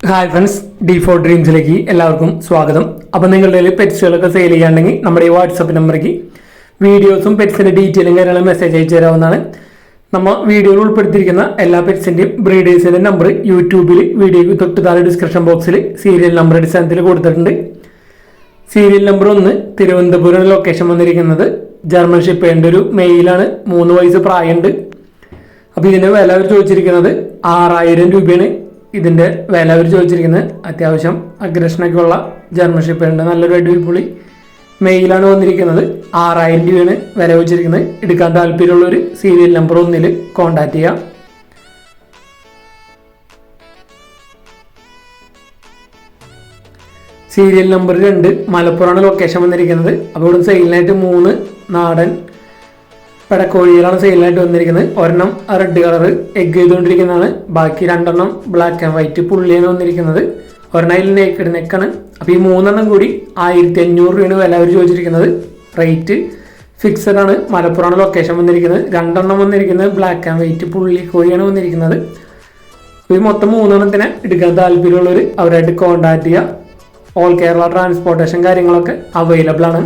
Hi friends, D4 ഡ്രീംസിലേക്ക് എല്ലാവർക്കും സ്വാഗതം. അപ്പോൾ നിങ്ങളുടെ കയ്യിൽ പെറ്റ്സുകളൊക്കെ സെയിൽ ചെയ്യുകയാണെങ്കിൽ നമ്മുടെ ഈ വാട്സപ്പ് നമ്പറിലേക്ക് വീഡിയോസും പെറ്റ്സിൻ്റെ ഡീറ്റെയിലും കാര്യങ്ങളും മെസ്സേജ് അയച്ചു തരാവുന്നതാണ്. നമ്മൾ വീഡിയോയിൽ ഉൾപ്പെടുത്തിയിരിക്കുന്ന എല്ലാ പെറ്റ്സിൻ്റെയും ബ്രീഡേഴ്സിൻ്റെ നമ്പർ യൂട്യൂബിൽ വീഡിയോയ്ക്ക് തൊട്ട് താഴെ ഡിസ്ക്രിപ്ഷൻ ബോക്സിൽ സീരിയൽ നമ്പർ അടിസ്ഥാനത്തിൽ കൊടുത്തിട്ടുണ്ട്. സീരിയൽ നമ്പർ 1 തിരുവനന്തപുരം ലൊക്കേഷൻ വന്നിരിക്കുന്നത് ജർമ്മൻ ഷിപ്പേൻ്റെ ഒരു മെയിലാണ്. 3 വയസ്സ് പ്രായമുണ്ട്. അപ്പോൾ ഇതിൻ്റെ വില അവർ ചോദിച്ചിരിക്കുന്നത് 6000 രൂപയാണ്. ഇതിൻ്റെ വില അവർ ചോദിച്ചിരിക്കുന്നത് അത്യാവശ്യം അഗ്രഷനൊക്കെ ഉള്ള ജർമ്മൻ ഷിപ്പേൻ്റെ നല്ലൊരു അടിപൊളി മെയിലാണ് വന്നിരിക്കുന്നത്. 6000 രൂപയാണ് വില ചോദിച്ചിരിക്കുന്നത്. എടുക്കാൻ താല്പര്യമുള്ളൊരു സീരിയൽ നമ്പർ 1 കോൺടാക്ട് ചെയ്യാം. സീരിയൽ നമ്പർ 2 മലപ്പുറമാണ് ലൊക്കേഷൻ വന്നിരിക്കുന്നത്. അപ്പോൾ ഇവിടെ സെയിലിനായിട്ട് 3 നാടൻ പെടക്കോഴികളാണ് സെയിലിനായിട്ട് വന്നിരിക്കുന്നത്. ഒരെണ്ണം റെഡ് കളർ എഗ് ചെയ്തുകൊണ്ടിരിക്കുന്നതാണ്. ബാക്കി 2 ബ്ലാക്ക് ആൻഡ് വൈറ്റ് പുള്ളിയാണ് വന്നിരിക്കുന്നത്. ഒരെണ്ണം അതിൽ നേക്കഡ് നെക്കാണ്. അപ്പോൾ ഈ 3 കൂടി 1500 രൂപയാണ് വില അവർ ചോദിച്ചിരിക്കുന്നത്. റേറ്റ് ഫിക്സഡ് ആണ്. മലപ്പുറമാണ് ലൊക്കേഷൻ വന്നിരിക്കുന്നത്. 2 വന്നിരിക്കുന്നത് ബ്ലാക്ക് ആൻഡ് വൈറ്റ് പുള്ളി കോഴിയാണ് വന്നിരിക്കുന്നത്. അപ്പോൾ ഈ മൊത്തം 3 എടുക്കാൻ താല്പര്യമുള്ളവർ അവരായിട്ട് കോൺടാക്ട് ചെയ്യുക. ഓൾ കേരള ട്രാൻസ്പോർട്ടേഷൻ കാര്യങ്ങളൊക്കെ അവൈലബിൾ ആണ്.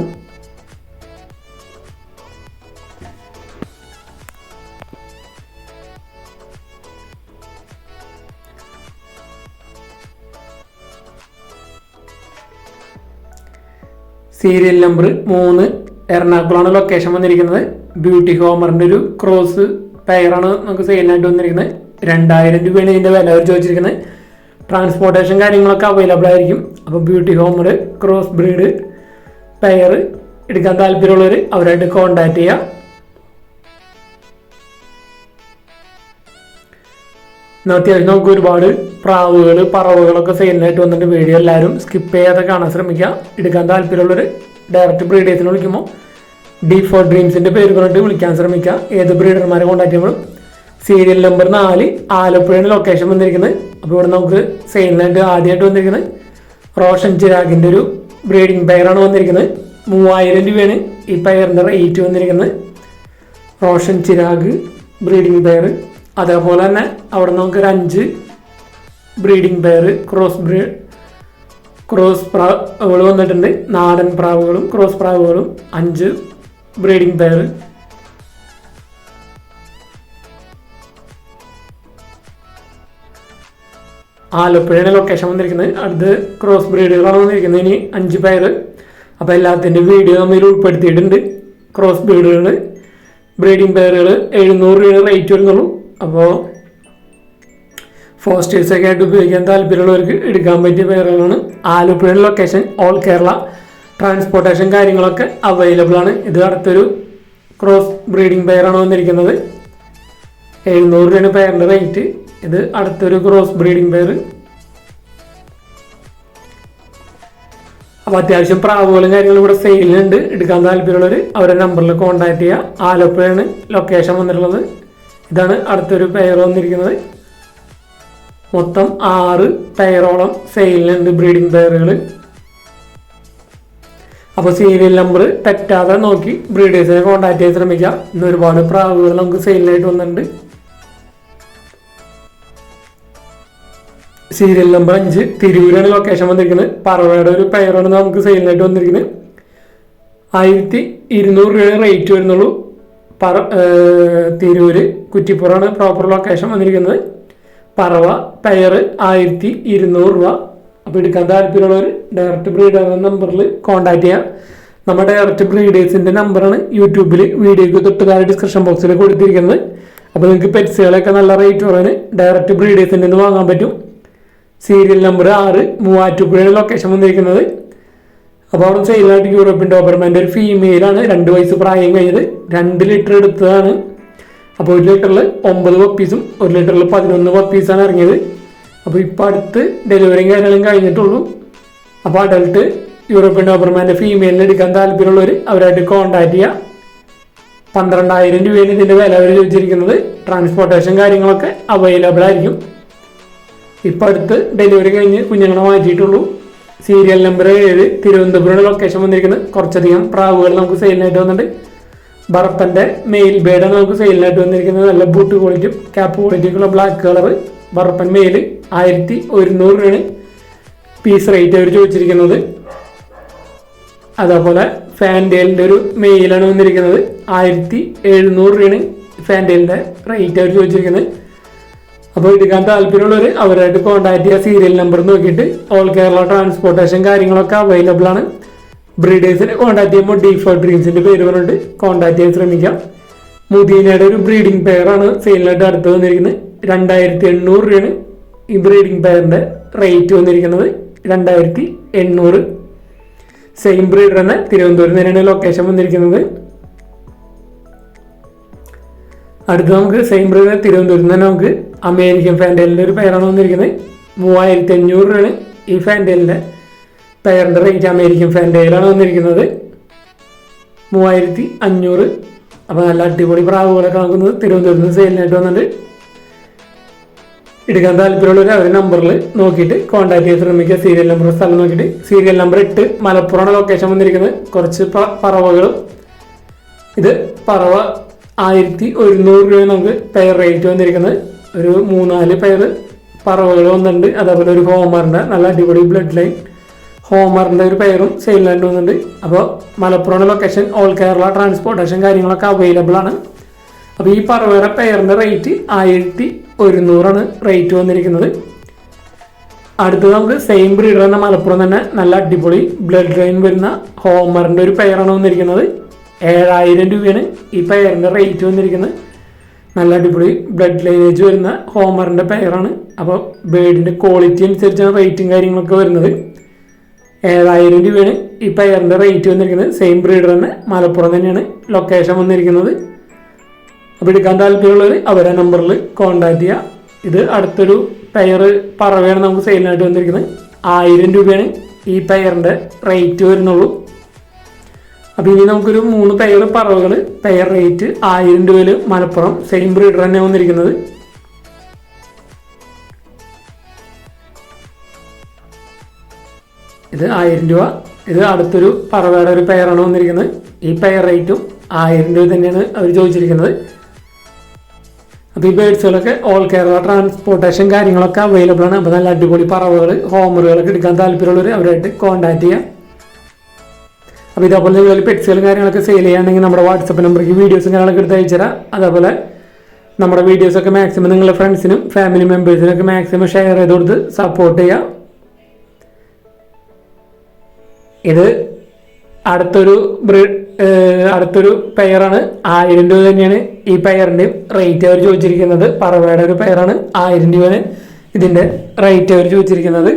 സീരിയൽ നമ്പർ 3 എറണാകുളമാണ് ലൊക്കേഷൻ വന്നിരിക്കുന്നത്. ബ്യൂട്ടി ഹോമറിൻ്റെ ഒരു ക്രോസ് പെയറാണ് നമുക്ക് സെയിലിനായിട്ട് വന്നിരിക്കുന്നത്. 2000 രൂപയാണ് ഇതിൻ്റെ വില അവർ ചോദിച്ചിരിക്കുന്നത്. ട്രാൻസ്പോർട്ടേഷൻ കാര്യങ്ങളൊക്കെ അവൈലബിൾ ആയിരിക്കും. അപ്പോൾ beauty Homer cross breed pair എടുക്കാൻ താല്പര്യമുള്ളവർ അവരായിട്ട് കോൺടാക്ട് ചെയ്യുക. അത്യാവശ്യം നമുക്ക് ഒരുപാട് പ്രാവുകൾ പറവുകളൊക്കെ സെയിലിനായിട്ട് വന്നിട്ട് വീഡിയോ എല്ലാവരും സ്കിപ്പ് ചെയ്യാതെ കാണാൻ ശ്രമിക്കുക. എടുക്കാൻ താല്പര്യമുള്ളവർ ഡയറക്റ്റ് ബ്രീഡേഴ്സിന് വിളിക്കുമ്പോൾ D4 ഡ്രീംസിൻ്റെ പേര് പറഞ്ഞിട്ട് വിളിക്കാൻ ശ്രമിക്കുക. ഏത് ബ്രീഡർമാരെ കോൺടാക്ട് ചെയ്യുമ്പോഴും. സീരിയൽ നമ്പർ 4 ആലപ്പുഴയാണ് ലൊക്കേഷൻ വന്നിരിക്കുന്നത്. അപ്പോൾ ഇവിടെ നമുക്ക് സെയിലിനായിട്ട് ആദ്യമായിട്ട് വന്നിരിക്കുന്നത് റോഷൻ ചിരാഗിൻ്റെ ഒരു ബ്രീഡിംഗ് പെയറാണ് വന്നിരിക്കുന്നത്. 3000 രൂപയാണ് ഈ പെയറിൻ്റെ റേറ്റ് വന്നിരിക്കുന്നത്. Roshan Chirag breeding pair. അതേപോലെ തന്നെ അവിടെ നമുക്ക് 5 ബ്രീഡിംഗ് പെയർ ക്രോസ് പ്രാവുകൾ വന്നിട്ടുണ്ട്. നാടൻ പ്രാവുകളും ക്രോസ് പ്രാവുകളും 5 ബ്രീഡിംഗ് പെയർ. ആലപ്പുഴയുടെ ലൊക്കേഷൻ വന്നിരിക്കുന്നത്. അടുത്ത് ക്രോസ് ബ്രീഡുകളാണ് വന്നിരിക്കുന്നത്. ഇനി 5 പെയർ. അപ്പോൾ എല്ലാത്തിൻ്റെ വീഡിയോ നമ്മൾ ഉൾപ്പെടുത്തിയിട്ടുണ്ട്. ക്രോസ് ബ്രീഡുകൾ ബ്രീഡിംഗ് പെയറുകൾ 700 രൂപ റേറ്റ് വരുന്നുള്ളൂ. അപ്പോൾ ഫോസ്റ്റേഴ്സൊക്കെ ആയിട്ട് ഉപയോഗിക്കാൻ താല്പര്യമുള്ളവർക്ക് എടുക്കാൻ പറ്റിയ പെയറുകളാണ്. ആലപ്പുഴയുടെ ലൊക്കേഷൻ ഓൾ കേരള ട്രാൻസ്പോർട്ടേഷൻ കാര്യങ്ങളൊക്കെ അവൈലബിൾ ആണ്. ഇത് അടുത്തൊരു ക്രോസ് ബ്രീഡിംഗ് പെയറാണ് വന്നിരിക്കുന്നത്. 700 രൂപയാണ് പെയറിൻ്റെ റേറ്റ്. ഇത് അടുത്തൊരു ക്രോസ് ബ്രീഡിംഗ് പെയർ. അപ്പോൾ അത്യാവശ്യം പ്രാവുകളും കാര്യങ്ങളും ഇവിടെ സെയിലുണ്ട്. എടുക്കാൻ താല്പര്യമുള്ളവർ അവരുടെ നമ്പറിൽ കോൺടാക്ട് ചെയ്യുക. ആലപ്പുഴയാണ് ലൊക്കേഷൻ വന്നിട്ടുള്ളത്. ഇതാണ് അടുത്തൊരു പെയർ വന്നിരിക്കുന്നത്. മൊത്തം 6 പെയറോളം സെയിലുണ്ട് ബ്രീഡിംഗ് പെയറുകൾ. അപ്പോൾ സീരിയൽ നമ്പർ തെറ്റാതെ നോക്കി ബ്രീഡേഴ്സിനെ കോൺടാക്ട് ചെയ്യാൻ ശ്രമിക്കുക. ഇന്ന് ഒരുപാട് പ്രാവുകൾ നമുക്ക് സെയിലിനായിട്ട് വന്നിട്ടുണ്ട്. സീരിയൽ നമ്പർ 5 തിരൂരാണ് ലൊക്കേഷൻ വന്നിരിക്കുന്നത്. പറവയുടെ ഒരു പെയറാണ് നമുക്ക് സെയിലിനായിട്ട് വന്നിരിക്കുന്നത്. 1200 രൂപ റേറ്റ് വരുന്നുള്ളൂ. തിരൂര് കുറ്റിപ്പുറമാണ് പ്രോപ്പർ ലൊക്കേഷൻ വന്നിരിക്കുന്നത്. പറവ പെയർ 1200 രൂപ. അപ്പോൾ എടുക്കാൻ താല്പര്യമുള്ളവർ ഡയറക്റ്റ് ബ്രീഡർ നമ്പറിൽ കോൺടാക്ട് ചെയ്യാം. നമ്മുടെ ഡയറക്റ്റ് ബ്രീഡേഴ്സിൻ്റെ നമ്പറാണ് യൂട്യൂബിൽ വീഡിയോയ്ക്ക് തൊട്ട് താഴെ ഡിസ്ക്രിപ്ഷൻ ബോക്സിൽ കൊടുത്തിരിക്കുന്നത്. അപ്പോൾ നിങ്ങൾക്ക് പെറ്റ്സുകളൊക്കെ നല്ല റേറ്റ് കുറവിന് ഡയറക്റ്റ് ബ്രീഡേഴ്സിൻ്റെ നിന്ന് വാങ്ങാൻ പറ്റും. സീരിയൽ നമ്പർ 6 മൂവാറ്റുപുഴയാണ് ലൊക്കേഷൻ വന്നിരിക്കുന്നത്. അപ്പോൾ അവിടെ സെയിലായിട്ട് യൂറോപ്യൻ ഡോബർമാൻ്റെ ഒരു ഫീമെയിലാണ്. 2 വയസ്സ് പ്രായം കഴിഞ്ഞത്. 2 ലിറ്റർ എടുത്തതാണ്. അപ്പോൾ 1 ലിറ്ററിൽ 9 പപ്പീസും 1 ലിറ്ററിൽ 11 പപ്പീസാണ് ഇറങ്ങിയത്. അപ്പോൾ ഇപ്പോൾ അടുത്ത് ഡെലിവറിയും കാര്യങ്ങളും കഴിഞ്ഞിട്ടുള്ളൂ. അപ്പോൾ അഡൽട്ട് യൂറോപ്യൻ ഡോബർമാൻ്റെ ഫീമെയിലിന് എടുക്കാൻ താല്പര്യമുള്ളവർ അവരായിട്ട് കോൺടാക്ട് ചെയ്യുക. 12000 രൂപയാണ് ഇതിൻ്റെ വില അവർ ചോദിച്ചിരിക്കുന്നത്. ട്രാൻസ്പോർട്ടേഷൻ കാര്യങ്ങളൊക്കെ അവൈലബിൾ ആയിരിക്കും. ഇപ്പോൾ അടുത്ത് ഡെലിവറി കഴിഞ്ഞ് കുഞ്ഞുങ്ങളെ മാറ്റിയിട്ടുള്ളൂ. സീരിയൽ നമ്പർ 7 തിരുവനന്തപുരം ലൊക്കേഷൻ വന്നിരിക്കുന്നത്. കുറച്ചധികം പ്രാവുകൾ നമുക്ക് സെയിലിനായിട്ട് വന്നിട്ടുണ്ട്. ബർപ്പൻ്റെ മെയിൽ ബേഡാണ് നമുക്ക് സെയിലിനായിട്ട് വന്നിരിക്കുന്നത്. നല്ല ബൂട്ട് ക്വാളിറ്റിയും ക്യാപ്പ് ക്വാളിറ്റിയൊക്കെയുള്ള ബ്ലാക്ക് കളർ ബർപ്പൻ മെയിൽ 1100 രൂപയാണ് പീസ് റേറ്റ് അവർ ചോദിച്ചിരിക്കുന്നത്. അതേപോലെ ഫാൻഡേലിൻ്റെ ഒരു മെയിലാണ് വന്നിരിക്കുന്നത്. 1700 രൂപയാണ് ഫാൻഡേലിൻ്റെ റേറ്റ് അവർ ചോദിച്ചിരിക്കുന്നത്. അപ്പോൾ എടുക്കാൻ താല്പര്യമുള്ളവർ അവരായിട്ട് കോൺടാക്ട് ചെയ്യുക. സീരിയൽ നമ്പർ നോക്കിയിട്ട് ഓൾ കേരള ട്രാൻസ്പോർട്ടേഷൻ കാര്യങ്ങളൊക്കെ അവൈലബിൾ ആണ്. ബ്രീഡേഴ്സിനെ കോൺടാക്ട് ചെയ്യുമ്പോൾ ഡീഫർ ഡ്രീംസിൻ്റെ പേര് പറഞ്ഞിട്ട് കോൺടാക്ട് ചെയ്യാൻ ശ്രമിക്കാം. മുദീനയുടെ ഒരു ബ്രീഡിംഗ് പെയറാണ് സെയിലിനായിട്ട് അടുത്ത് വന്നിരിക്കുന്നത്. 2800 രൂപയാണ് ഈ ബ്രീഡിംഗ് പെയറിൻ്റെ റേറ്റ് വന്നിരിക്കുന്നത്. 2800. സെയിം ബ്രീഡർ തന്നെ തിരുവനന്തപുരം തന്നെയാണ് ലൊക്കേഷൻ വന്നിരിക്കുന്നത്. അടുത്ത് നമുക്ക് സെയിം ബ്രീഡർ തിരുവനന്തപുരത്ത് തന്നെ നമുക്ക് അമേരിക്കൻ ഫാൻഡേലിൻ്റെ ഒരു പെയറാണ് വന്നിരിക്കുന്നത്. 3500 രൂപയാണ് ഈ ഫാൻഡേലിൻ്റെ പെയറിൻ്റെ റേറ്റ്. അമേരിക്കൻ ഫാൻഡേലാണ് വന്നിരിക്കുന്നത്. 3500. അപ്പോൾ നല്ല അടിപൊളി പ്രാവുകളൊക്കെ നോക്കുന്നത് തിരുവനന്തപുരത്ത് നിന്ന് സെയിലിനായിട്ട് വന്നിട്ട് എടുക്കാൻ താല്പര്യമുള്ളവർ അവരുടെ നമ്പറിൽ നോക്കിയിട്ട് കോൺടാക്ട് ചെയ്യാൻ ശ്രമിക്കുക. സീരിയൽ നമ്പർ സ്ഥലം നോക്കിയിട്ട്. സീരിയൽ നമ്പർ 8 മലപ്പുറമാണ് ലൊക്കേഷൻ വന്നിരിക്കുന്നത്. കുറച്ച് പറവകളും. ഇത് പറവ 1100 രൂപ നമുക്ക് പെയർ റേറ്റ് വന്നിരിക്കുന്നത്. ഒരു 3-4 പെയർ പറവകൾ വന്നിട്ടുണ്ട്. അതേപോലെ ഒരു ഹോമറിൻ്റെ നല്ല അടിപൊളി ബ്ലഡ് ലൈൻ ഹോമറിൻ്റെ ഒരു പെയറും സെയിലിനായിട്ട് വന്നിട്ടുണ്ട്. അപ്പോൾ Malappuram location all Kerala transportation കാര്യങ്ങളൊക്കെ അവൈലബിൾ ആണ്. അപ്പോൾ ഈ പറവയുടെ പെയറിൻ്റെ റേറ്റ് 1100 റേറ്റ് വന്നിരിക്കുന്നത്. അടുത്തത് നമുക്ക് സെയിം ബ്രീഡർ എന്ന മലപ്പുറം തന്നെ നല്ല അടിപൊളി ബ്ലഡ് ലൈൻ വരുന്ന ഹോമറിൻ്റെ ഒരു പെയറാണ് വന്നിരിക്കുന്നത്. 7000 രൂപയാണ് ഈ പെയറിൻ്റെ റേറ്റ് വന്നിരിക്കുന്നത്. നല്ല അടിപൊളി ബ്ലഡ് ലൈനേജ് വരുന്ന ഹോമറിൻ്റെ പെയറാണ്. അപ്പോൾ ബേഡിൻ്റെ ക്വാളിറ്റി അനുസരിച്ചാണ് റേറ്റും കാര്യങ്ങളൊക്കെ വരുന്നത്. 7000 രൂപയാണ് ഈ പെയറിൻ്റെ റേറ്റ് വന്നിരിക്കുന്നത്. സെയിം ബ്രീഡർ തന്നെ മലപ്പുറം തന്നെയാണ് ലൊക്കേഷൻ വന്നിരിക്കുന്നത്. അപ്പോൾ എടുക്കാൻ താല്പര്യമുള്ളവർ അവരെ നമ്പറിൽ കോൺടാക്ട് ചെയ്യുക. ഇത് അടുത്തൊരു പെയർ പറവയാണ് നമുക്ക് സെയിലിനായിട്ട് വന്നിരിക്കുന്നത്. 1000 രൂപയാണ് ഈ പെയറിൻ്റെ റേറ്റ് വരുന്നുള്ളൂ. അപ്പോൾ ഇനി നമുക്കൊരു 3 പെയർ പറവകൾ പെയർ റേറ്റ് 1000 രൂപയിൽ മലപ്പുറം സെയിം ബ്രീഡർ തന്നെ വന്നിരിക്കുന്നത്. ഇത് 1000 രൂപ. ഇത് അടുത്തൊരു പറവയുടെ ഒരു പെയറാണ് വന്നിരിക്കുന്നത്. ഈ പെയർ റേറ്റും 1000 രൂപ തന്നെയാണ് അവർ ചോദിച്ചിരിക്കുന്നത്. അപ്പോൾ ഈ ബേഡ്സുകളൊക്കെ ഓൾ കേരള ട്രാൻസ്പോർട്ടേഷൻ കാര്യങ്ങളൊക്കെ അവൈലബിൾ ആണ്. അപ്പോൾ നല്ല അടിപൊളി പറവകൾ ഹോമറുകളൊക്കെ എടുക്കാൻ താല്പര്യമുള്ളവർ അവരായിട്ട് കോൺടാക്ട് ചെയ്യാം. അപ്പോൾ ഇതേപോലെ നിങ്ങൾ പെറ്റ്സുകളും കാര്യങ്ങളൊക്കെ സെയിൽ ചെയ്യുകയാണെങ്കിൽ നമ്മുടെ വാട്സപ്പ് നമ്പറിലേക്ക് വീഡിയോസും കാര്യങ്ങളൊക്കെ എടുത്ത് അയച്ചുതരാം. അതേപോലെ നമ്മുടെ വീഡിയോസൊക്കെ മാക്സിമം നിങ്ങളുടെ ഫ്രണ്ട്സിനും ഫാമിലി മെമ്പേഴ്സിനൊക്കെ മാക്സിമം ഷെയർ ചെയ്ത് കൊടുത്ത് സപ്പോർട്ട് ചെയ്യുക. ഇത് അടുത്തൊരു പെയറാണ്. 1000 രൂപ തന്നെയാണ് ഈ പെയറിൻ്റെ റേറ്റ് അവർ ചോദിച്ചിരിക്കുന്നത്. പറവയുടെ ഒരു പെയറാണ്. 1000 രൂപയാണ് ഇതിൻ്റെ റേറ്റ് അവർ ചോദിച്ചിരിക്കുന്നത്.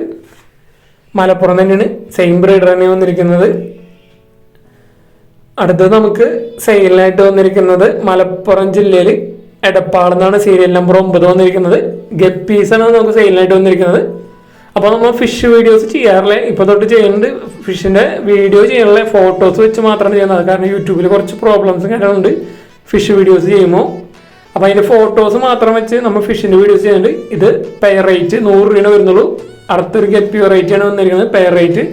മലപ്പുറം തന്നെയാണ് സെയിം ബ്രീഡർ തന്നെ വന്നിരിക്കുന്നത്. അടുത്തത് നമുക്ക് സെയിലിനായിട്ട് വന്നിരിക്കുന്നത് മലപ്പുറം ജില്ലയിൽ എടപ്പാളിൽ നിന്നാണ് സീരിയൽ നമ്പർ 9 വന്നിരിക്കുന്നത്. ഗപ്പീസാണ് നമുക്ക് സെയിലിനായിട്ട് വന്നിരിക്കുന്നത്. അപ്പോൾ നമ്മൾ ഫിഷ് വീഡിയോസ് ചെയ്യാറില്ല, ഇപ്പോൾ തൊട്ട് ചെയ്യുന്നുണ്ട്. ഫിഷിൻ്റെ വീഡിയോ ചെയ്യാനുള്ള ഫോട്ടോസ് വെച്ച് മാത്രമാണ് ചെയ്യുന്നത്. കാരണം യൂട്യൂബിൽ കുറച്ച് പ്രോബ്ലംസും കാര്യങ്ങളുണ്ട് ഫിഷ് വീഡിയോസ് ചെയ്യുമ്പോൾ. അപ്പോൾ അതിൻ്റെ ഫോട്ടോസ് മാത്രം വെച്ച് നമ്മൾ ഫിഷിൻ്റെ വീഡിയോസ് ചെയ്യുന്നുണ്ട്. ഇത് പെയർ റേറ്റ് 100 രൂപയാണ് വരുന്നുള്ളൂ. അടുത്തൊരു ഗപ്പി വെറൈറ്റിയാണ് വന്നിരിക്കുന്നത്. പെയർ റേറ്റ്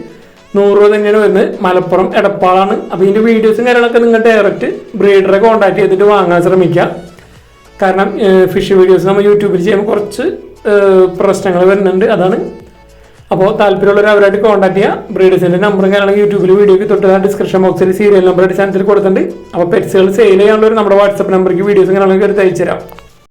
100 രൂപ തന്നെയാണ് വരുന്നത്. മലപ്പുറം എടപ്പാളാണ്. അപ്പോൾ ഇതിൻ്റെ വീഡിയോസും കാര്യങ്ങളൊക്കെ നിങ്ങൾ ഡയറക്റ്റ് ബ്രീഡറെ കോൺടാക്ട് ചെയ്തിട്ട് വാങ്ങാൻ ശ്രമിക്കുക. കാരണം ഫിഷ് വീഡിയോസ് നമ്മൾ യൂട്യൂബിൽ ചെയ്യുമ്പോൾ കുറച്ച് പ്രശ്നങ്ങൾ വരുന്നുണ്ട്, അതാണ്. അപ്പോൾ താല്പര്യമുള്ളവർ അവരായിട്ട് കോൺടാക്ട് ചെയ്യുക. ബ്രീഡേഴ്സിൻ്റെ നമ്പറും കാര്യങ്ങളൊക്കെ യൂട്യൂബിൽ വീഡിയോയ്ക്ക് തൊട്ട് ഡിസ്ക്രിപ്ഷൻ ബോക്സിൽ സീരിയൽ നമ്പർ അടിസ്ഥാനത്തിൽ കൊടുത്തിട്ടുണ്ട്. അപ്പോൾ പെറ്റ്സുകൾ സെയിൽ ചെയ്യാനുള്ളവർ നമ്മുടെ വാട്സപ്പ് നമ്പറിലേക്ക് വീഡിയോസും കാര്യങ്ങളൊക്കെ എടുത്ത് അയച്ചു തരാം.